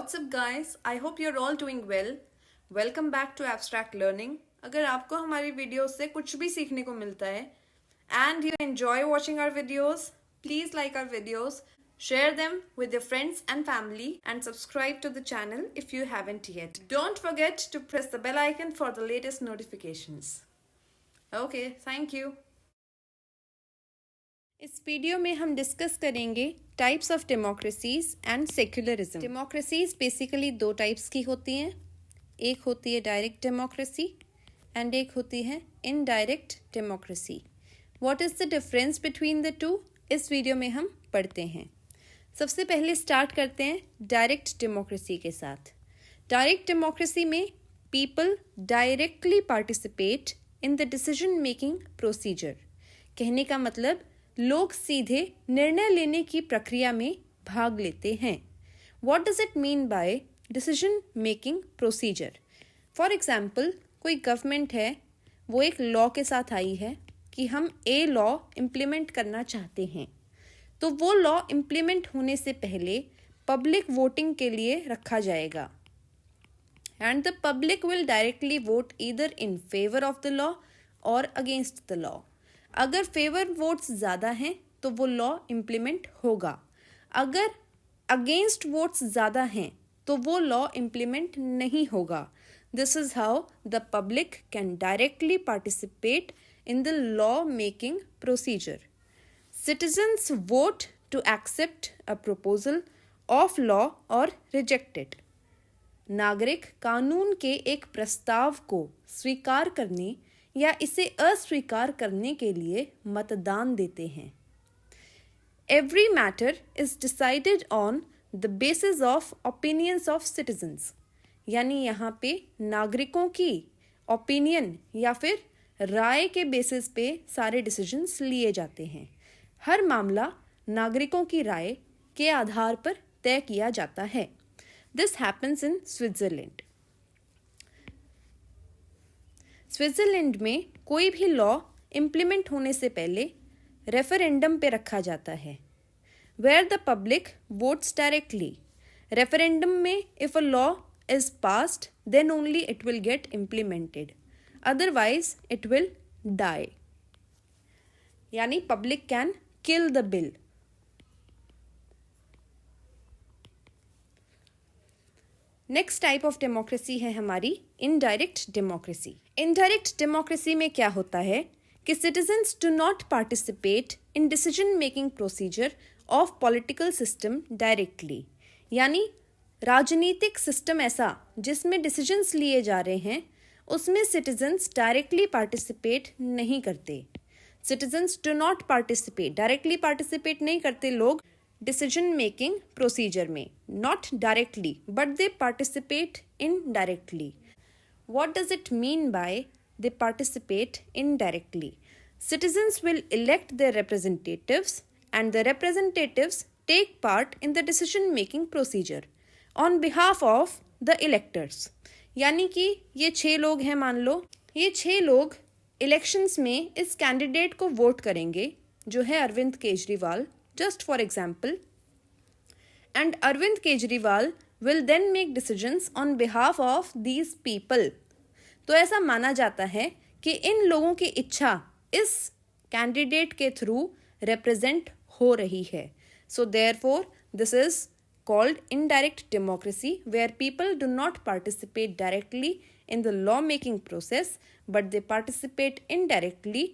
What's up guys? I hope you're all doing well. Welcome back to Abstract Learning. अगर आपको हमारी videos से कुछ भी सीखने को मिलता है and you enjoy watching our videos, please like our videos, share them with your friends and family and subscribe to the channel if you haven't yet. Don't forget to press the bell icon for the latest notifications. Okay, thank you. इस video में हम discuss करेंगे types of democracies and secularism. Democracies basically दो types की होती हैं, एक होती है डायरेक्ट डेमोक्रेसी एंड एक होती है indirect democracy. What is the difference between the two, इस वीडियो में हम पढ़ते हैं। सबसे पहले स्टार्ट करते हैं डायरेक्ट डेमोक्रेसी के साथ। डायरेक्ट डेमोक्रेसी में people directly participate in the decision making procedure. कहने का मतलब लोग सीधे निर्णय लेने की प्रक्रिया में भाग लेते हैं। What does it mean by decision making procedure? For example कोई गवर्नमेंट है, वो एक लॉ के साथ आई है कि हम ए लॉ इम्प्लीमेंट करना चाहते हैं, तो वो लॉ इम्प्लीमेंट होने से पहले पब्लिक वोटिंग के लिए रखा जाएगा and the public will directly vote either in favour of the law और अगेंस्ट द लॉ। अगर फेवर वोट्स ज़्यादा हैं तो वो लॉ इम्प्लीमेंट होगा, अगर अगेंस्ट वोट्स ज़्यादा हैं तो वो लॉ इम्प्लीमेंट नहीं होगा। This is how the public can directly participate in the law making procedure. Citizens vote to accept a proposal of law और रिजेक्ट इट। नागरिक कानून के एक प्रस्ताव को स्वीकार करने या इसे अस्वीकार करने के लिए मतदान देते हैं। Every matter is decided on the basis of opinions of citizens, यानी यहाँ पे नागरिकों की ओपिनियन या फिर राय के बेसिस पे सारे डिसीजंस लिए जाते हैं। हर मामला नागरिकों की राय के आधार पर तय किया जाता है। This happens in Switzerland. Switzerland में कोई भी लॉ इम्प्लीमेंट होने से पहले रेफरेंडम पे रखा जाता है, where the public votes directly. Referendum में if a law is passed then only it will get implemented, otherwise it will die, यानी public can kill the bill. Next type of democracy है हमारी indirect democracy. Indirect democracy में क्या होता है कि citizens do not participate in decision making procedure of political system directly, यानी राजनीतिक सिस्टम ऐसा जिसमें डिसीजंस लिए जा रहे हैं उसमें सिटीजन्स डायरेक्टली पार्टिसिपेट नहीं करते। Citizens do not participate, directly participate नहीं करते लोग डिसीजन मेकिंग प्रोसीजर में, not directly, but they participate indirectly. What does it mean by they participate indirectly? Citizens will elect their representatives and the representatives take part in the decision making procedure on behalf of the electors. यानी कि ये 6 लोग हैं, मान लो ये 6 लोग elections में इस कैंडिडेट को वोट करेंगे जो है Arvind Kejriwal, just for example, and Arvind Kejriwal will then make decisions on behalf of these people. तो ऐसा माना जाता है कि इन लोगों की इच्छा इस कैंडिडेट के थ्रू रिप्रेजेंट हो रही है। So therefore this is called indirect democracy, where people do not participate directly in the law making process but they participate indirectly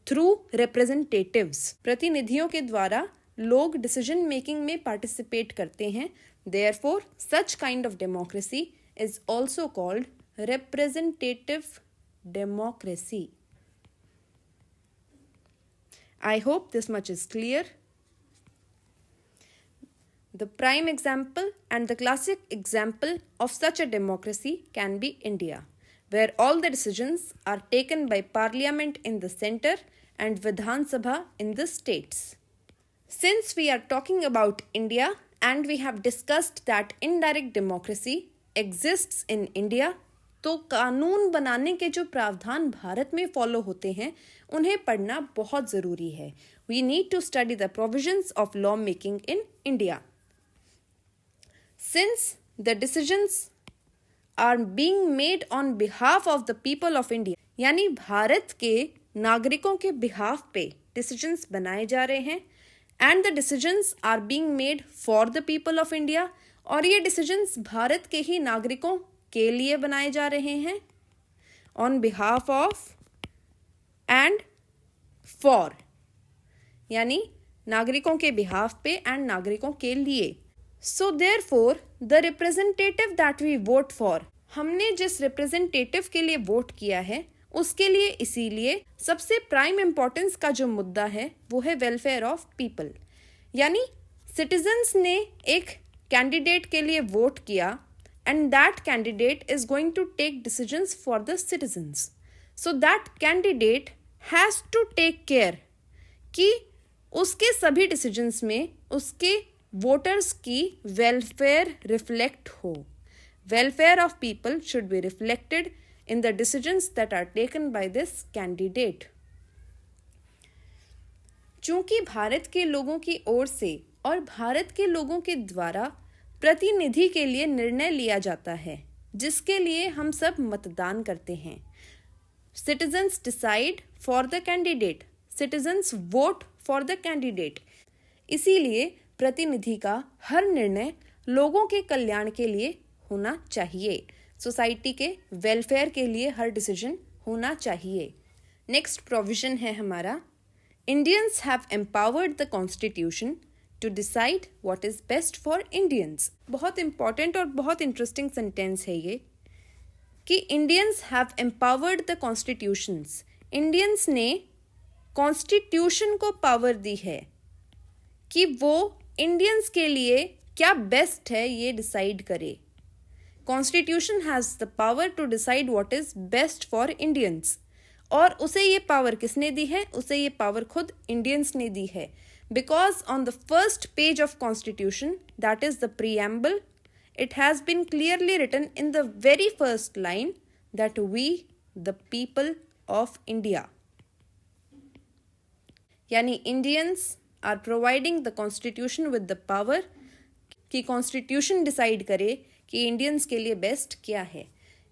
through representatives. प्रतिनिधियों के द्वारा लोग डिसीजन मेकिंग में पार्टिसिपेट करते हैं। Therefore such kind of democracy is also called representative democracy. I hope this much is clear. The prime example and the classic example of such a democracy can be India, where all the decisions are taken by Parliament in the center and Vidhan Sabha in the states. Since we are talking about India and we have discussed that indirect democracy exists in India, तो कानून बनाने के जो प्रावधान भारत में follow होते हैं उन्हें पढ़ना बहुत ज़रूरी है। We need to study the provisions of law making in India. Since the decisions are being made on behalf of the people of India, यानी भारत के नागरिकों के बिहाफ पे डिसीजंस बनाए जा रहे हैं, and the decisions are being made for the people of India, और ये डिसीजंस भारत के ही नागरिकों के लिए बनाए जा रहे हैं, on behalf of and for, यानी नागरिकों के बिहाफ पे एंड नागरिकों के लिए. So therefore the representative that we vote for, हमने जिस रिप्रेजेंटेटिव के लिए वोट किया है उसके लिए इसीलिए सबसे प्राइम इंपॉर्टेंस का जो मुद्दा है वो है वेलफेयर ऑफ पीपल. यानी सिटीजन्स ने एक कैंडिडेट के लिए वोट किया and that candidate is going to take decisions for the citizens. So that candidate has to take care कि उसके सभी डिसीजंस में उसके वोटर्स की वेलफेयर रिफ्लेक्ट हो. Welfare of people should be reflected in the decisions that are taken by this candidate. चूंकि भारत के लोगों की ओर से और भारत के लोगों के द्वारा प्रतिनिधि के लिए निर्णय लिया जाता है, जिसके लिए हम सब मतदान करते हैं. Citizens decide for the candidate. Citizens vote for the candidate. इसीलिए प्रतिनिधि का हर निर्णय लोगों के कल्याण के लिए होना चाहिए. सोसाइटी के वेलफेयर के लिए हर डिसीजन होना चाहिए. नेक्स्ट प्रोविजन है हमारा, Indians have empowered the constitution to decide what is best for Indians. बहुत इंपॉर्टेंट और बहुत इंटरेस्टिंग सेंटेंस है ये कि Indians have empowered the constitutions. Indians ने कॉन्स्टिट्यूशन को पावर दी है कि वो इंडियंस के लिए क्या बेस्ट है ये डिसाइड करे. Constitution has the power to decide what is best for Indians. और उसे ये पावर किसने दी है? उसे ये पावर खुद इंडियंस ने दी है. Because on the first page of constitution, that is the preamble, it has been clearly written in the very first line that we the people of India, यानी Indians are providing the constitution with the power कि constitution decide करे कि Indians के लिए best क्या है.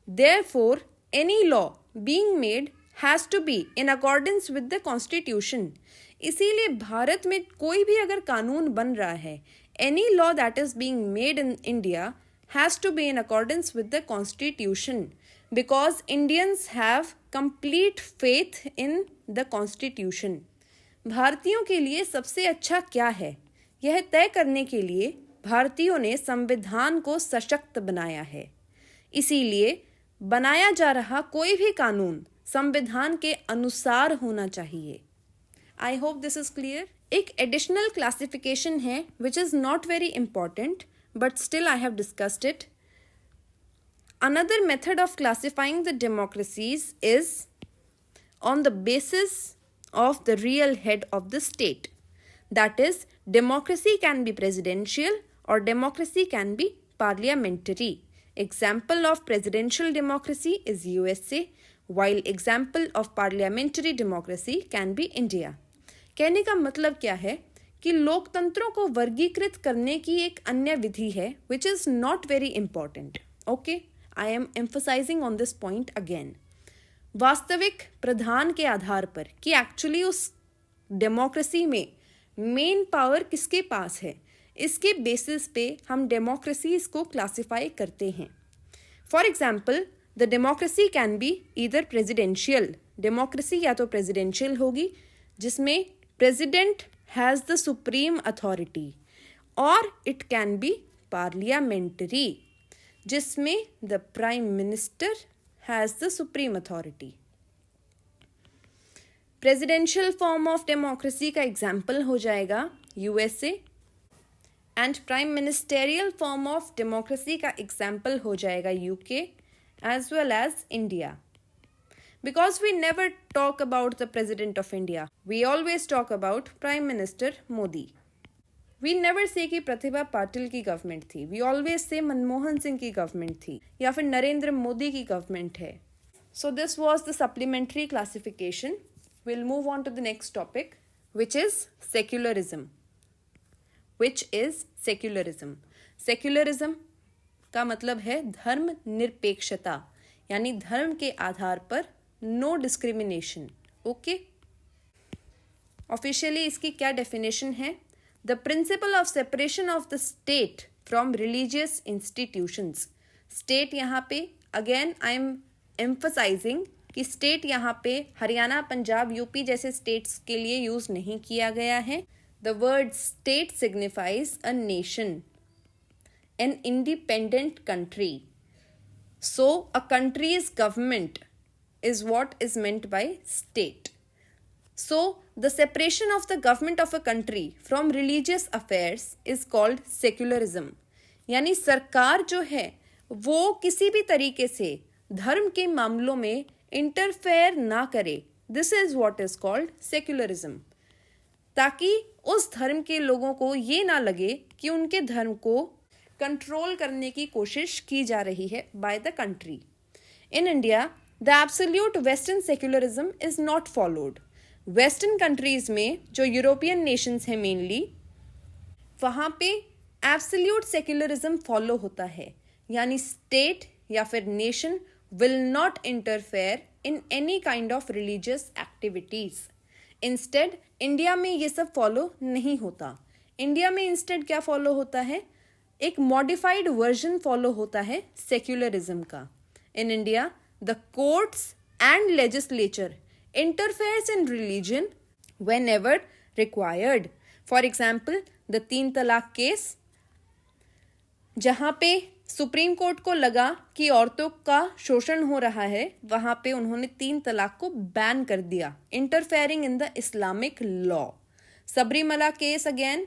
Therefore, any law being made has to be in accordance with the constitution. इसीलिए भारत में कोई भी अगर कानून बन रहा है, any law that is being made in India has to be in accordance with the constitution, because Indians have complete faith in the constitution. भारतीयों के लिए सबसे अच्छा क्या है, यह तय करने के लिए भारतीयों ने संविधान को सशक्त बनाया है. इसीलिए बनाया जा रहा कोई भी कानून संविधान के अनुसार होना चाहिए. I hope this is clear. एक एडिशनल क्लासिफिकेशन है which is not very important but still I have discussed it. Another method of classifying the democracies is on the basis of the real head of the state. That is, democracy can be presidential or democracy can be parliamentary. Example of presidential democracy is USA, while example of parliamentary democracy can be India. कहने का मतलब क्या है कि लोकतंत्रों को वर्गीकृत करने की एक अन्य विधि है which is not very important. Okay, I am emphasizing on this point again. वास्तविक प्रधान के आधार पर कि एक्चुअली उस डेमोक्रेसी में मेन पावर किसके पास है, इसके बेसिस पे हम डेमोक्रेसीज को क्लासिफाई करते हैं. For example, the democracy can be either presidential. Democracy या तो प्रेसिडेंशियल होगी जिसमें president has the supreme authority, और इट कैन बी पार्लियामेंटरी जिसमें the prime minister has the supreme authority. Presidential form of democracy का example हो जाएगा USA, and prime ministerial form of democracy का एग्जाम्पल हो जाएगा UK as well as India. Because we never talk about the President of India, we always talk about Prime Minister Modi. We never say कि प्रतिभा पाटिल की government थी. We always say Manmohan Singh की government थी या फिर नरेंद्र मोदी की गवर्नमेंट है. So this was the supplementary classification. We'll move on to the next topic, which is secularism. Secularism का मतलब है धर्म निरपेक्षता, यानी धर्म के आधार पर नो डिस्क्रिमिनेशन। ओके, ऑफिशियली इसकी क्या डेफिनेशन है? The principle of separation of the state from religious institutions. State यहाँ पे अगेन आई एम एम्फसाइजिंग कि स्टेट यहाँ पे हरियाणा, पंजाब, यूपी जैसे स्टेट्स के लिए यूज नहीं किया गया है। The word state signifies a nation, an independent country. So a countries government is what is meant by state. So, the separation of the government of a country from religious affairs is called secularism. यानी सरकार जो है वो किसी भी तरीके से धर्म के मामलों में इंटरफेयर ना करे, this is what is called secularism, ताकि उस धर्म के लोगों को ये ना लगे कि उनके धर्म को कंट्रोल करने की कोशिश की जा रही है by the country. In India the absolute western secularism is not followed. Western countries में जो यूरोपियन नेशंस हैं मेनली, वहाँ पे एब्सोल्यूट सेक्युलरिज्म फॉलो होता है, यानी स्टेट या फिर nation will not interfere in any kind of religious activities. Instead India में ये सब फॉलो नहीं होता। इंडिया में इंस्टेड क्या फॉलो होता है? एक मॉडिफाइड वर्जन फॉलो होता है सेक्युलरिज्म का। In India the courts and legislature interferes in religion whenever required. For example, the 3 तलाक केस, जहाँ पे सुप्रीम कोर्ट को लगा कि औरतों का शोषण हो रहा है, वहाँ पे उन्होंने 3 तलाक को बैन कर दिया, interfering in the Islamic law. Sabarimala case again,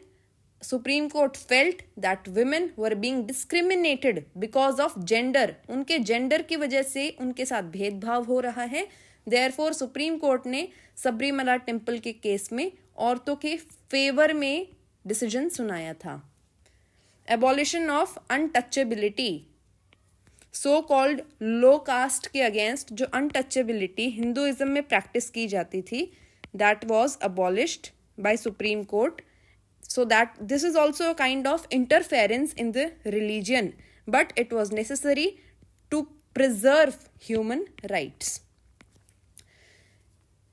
supreme court felt that women were being discriminated because of gender, उनके जेंडर की वजह से उनके साथ भेदभाव हो रहा है। देयरफॉर सुप्रीम कोर्ट ने सबरीमला टेम्पल के केस में औरतों के फेवर में डिसीजन सुनाया था। Abolition of untouchability, so called low caste के अगेंस्ट जो अनटचेबिलिटी हिंदुइज्म में प्रैक्टिस की जाती थी, that was abolished by supreme court. So that this is also a kind of interference in the religion, but it was necessary to preserve human rights.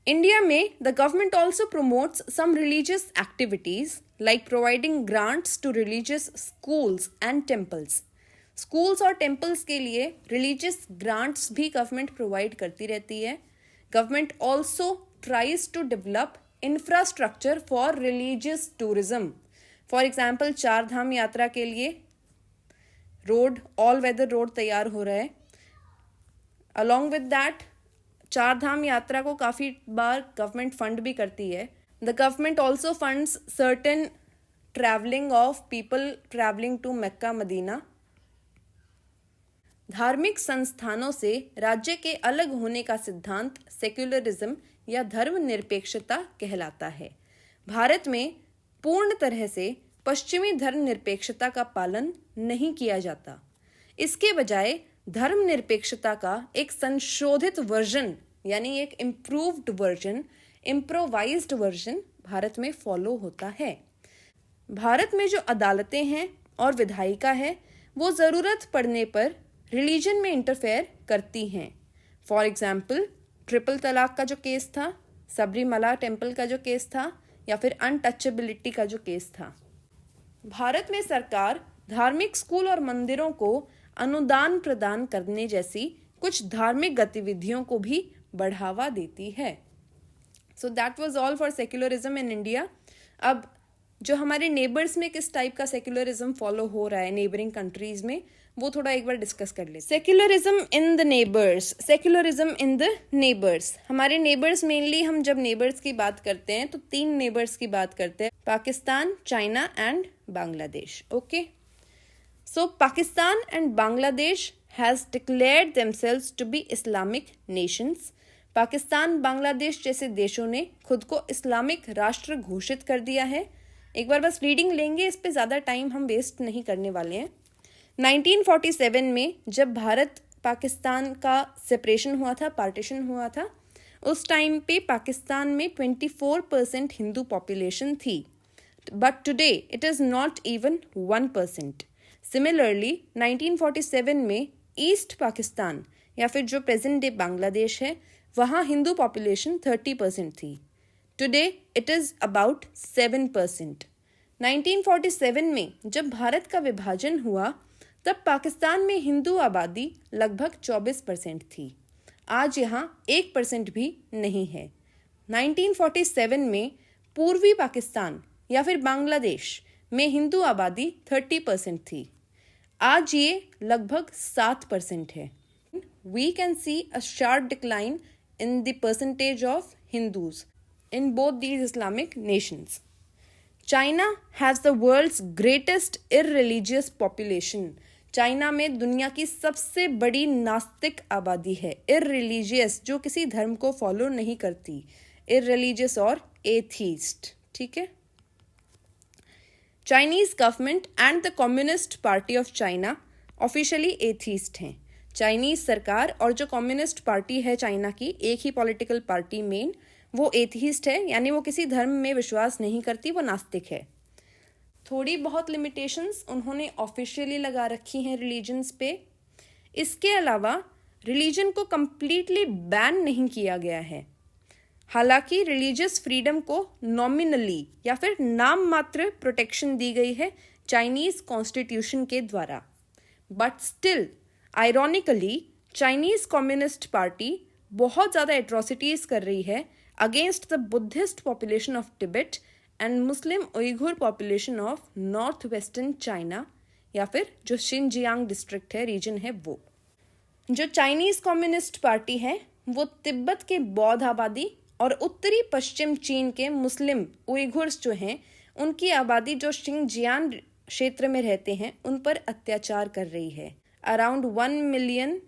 India में the government also promotes some religious activities like providing grants to religious schools and temples. Schools और temples के लिए religious grants भी government provide करती रहती है. Government also tries to develop infrastructure for religious tourism. For example, चार धाम यात्रा के लिए रोड, ऑल वेदर रोड तैयार हो रहा है. Along with that, चार धाम यात्रा को काफ़ी बार गवर्नमेंट फंड भी करती है. The government also funds certain traveling of people traveling to Mecca, Medina. धार्मिक संस्थानों से राज्य के अलग होने का सिद्धांत सेक्युलरिज्म या धर्म निरपेक्षता कहलाता है. भारत में पूर्ण तरह से पश्चिमी धर्म निरपेक्षता का पालन नहीं किया जाता. इसके बजाय धर्म निरपेक्षता का एक संशोधित वर्जन यानी एक improved version, improvised version Bharat में फॉलो होता है. भारत में जो अदालतें हैं और विधायिका है वो ज़रूरत पड़ने पर रिलीजन में इंटरफेयर करती हैं. फॉर एग्जाम्पल, ट्रिपल तलाक का जो केस था, सबरीमला टेम्पल का जो केस था, या फिर अनटचेबिलिटी का जो केस था. भारत में सरकार धार्मिक स्कूल और मंदिरों को अनुदान प्रदान करने जैसी कुछ धार्मिक गतिविधियों को भी बढ़ावा देती है. So that was all for secularism in India. अब जो हमारे नेबर्स में किस टाइप का सेक्युलरिज्म फॉलो हो रहा है नेबरिंग कंट्रीज में, वो थोड़ा एक बार डिस्कस कर लेते. Secularism in the neighbours. Secularism in the neighbours, हमारे नेबर्स मेनली हम जब नेबर्स की बात करते हैं तो 3 नेबर्स की बात करते हैं, Pakistan, China and Bangladesh. Okay, so Pakistan and Bangladesh has declared themselves to be Islamic nations. Pakistan, Bangladesh जैसे देशों ने खुद को इस्लामिक राष्ट्र घोषित कर दिया है. एक बार बस रीडिंग लेंगे, इस पे ज़्यादा टाइम हम वेस्ट नहीं करने वाले हैं. 1947 में जब भारत पाकिस्तान का सेपरेशन हुआ था, पार्टीशन हुआ था, उस टाइम पे पाकिस्तान में 24% हिंदू पॉपुलेशन थी. But today it is not even 1%. Similarly 1947 में ईस्ट पाकिस्तान या फिर जो प्रेजेंट डे बांग्लादेश है वहाँ हिंदू पॉपुलेशन 30% थी. Today it is about 7%. 1947 में जब भारत का विभाजन हुआ तब पाकिस्तान में हिंदू आबादी लगभग 24% थी. आज यहाँ 1% भी नहीं है. 1947 में पूर्वी पाकिस्तान या फिर बांग्लादेश में हिंदू आबादी 30% थी. आज ये लगभग 7% है. We can see a sharp decline in the percentage of Hindus in both these Islamic nations. China has the world's greatest irreligious population. China में दुनिया की सबसे बड़ी नास्तिक आबादी है. इररिलीजियस जो किसी धर्म को फॉलो नहीं करती. इररिलीजियस और एथीस्ट. ठीक है. Chinese government and the communist party of China officially atheist हैं. चाइनीज सरकार और जो कम्युनिस्ट पार्टी है चाइना की, एक ही पॉलिटिकल पार्टी मेन, वो एथीस्ट है, यानी वो किसी धर्म में विश्वास नहीं करती, वो नास्तिक है. थोड़ी बहुत लिमिटेशंस उन्होंने ऑफिशियली लगा रखी हैं रिलीजन्स पे. इसके अलावा रिलीजन को कम्प्लीटली बैन नहीं किया गया है. हालांकि रिलीजियस फ्रीडम को नॉमिनली या फिर नाम मात्र प्रोटेक्शन दी गई है चाइनीज कॉन्स्टिट्यूशन के द्वारा. But still ironically Chinese communist party बहुत ज़्यादा एट्रोसिटीज़ कर रही है against the Buddhist population of Tibet and Muslim Uyghur population of north western China या फिर जो शिनजियांग डिस्ट्रिक्ट है, रीजन है वो. जो चाइनीज कम्युनिस्ट पार्टी है वो तिब्बत के बौद्ध आबादी और उत्तरी पश्चिम चीन के मुस्लिम उइघुर्स जो हैं उनकी आबादी जो शिनजियांग क्षेत्र में रहते हैं उन पर अत्याचार कर रही है. अराउंड 1 मिलियन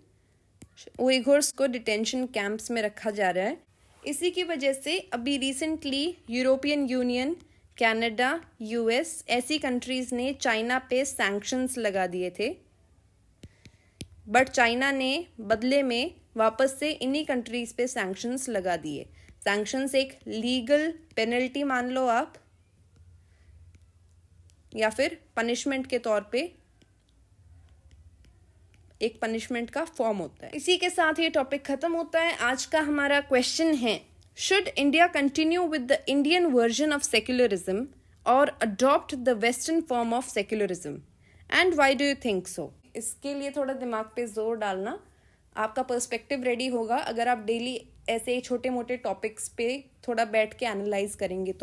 उइघुर्स को डिटेंशन कैंप्स में रखा जा रहा है. इसी की वजह से अभी recently European union, Canada, US ऐसी कंट्रीज़ ने चाइना पे सैंक्शंस लगा दिए थे. बट चाइना ने बदले में वापस से इन्हीं कंट्रीज़ पे सैंक्शंस लगा दिए. सैंक्शंस एक लीगल पेनल्टी मान लो आप, या फिर पनिशमेंट के तौर पे एक पनिशमेंट का फॉर्म होता है. इसी के साथ ये टॉपिक खत्म होता है. आज का हमारा क्वेश्चन है, should India continue with the Indian version of secularism और adopt the western form of secularism and why do you think so? इसके लिए थोड़ा दिमाग पे जोर डालना. आपका पर्सपेक्टिव रेडी होगा अगर आप डेली ऐसे छोटे मोटे टॉपिक्स पे थोड़ा बैठ के एनालाइज करेंगे.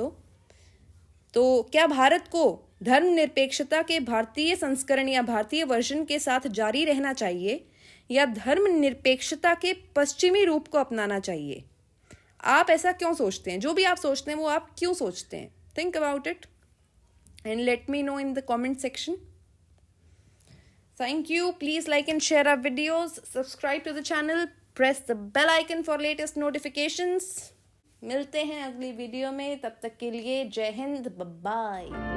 तो क्या भारत को धर्मनिरपेक्षता के भारतीय संस्करण या भारतीय वर्जन के साथ जारी रहना चाहिए या धर्मनिरपेक्षता के पश्चिमी रूप को अपनाना चाहिए? आप ऐसा क्यों सोचते हैं? जो भी आप सोचते हैं वो आप क्यों सोचते हैं? Think about it and let me know in the comment section. Thank you. Please like and share our videos. Subscribe to the channel. Press the bell icon for latest notifications. मिलते हैं अगली वीडियो में. तब तक के लिए जय Hind. Bye.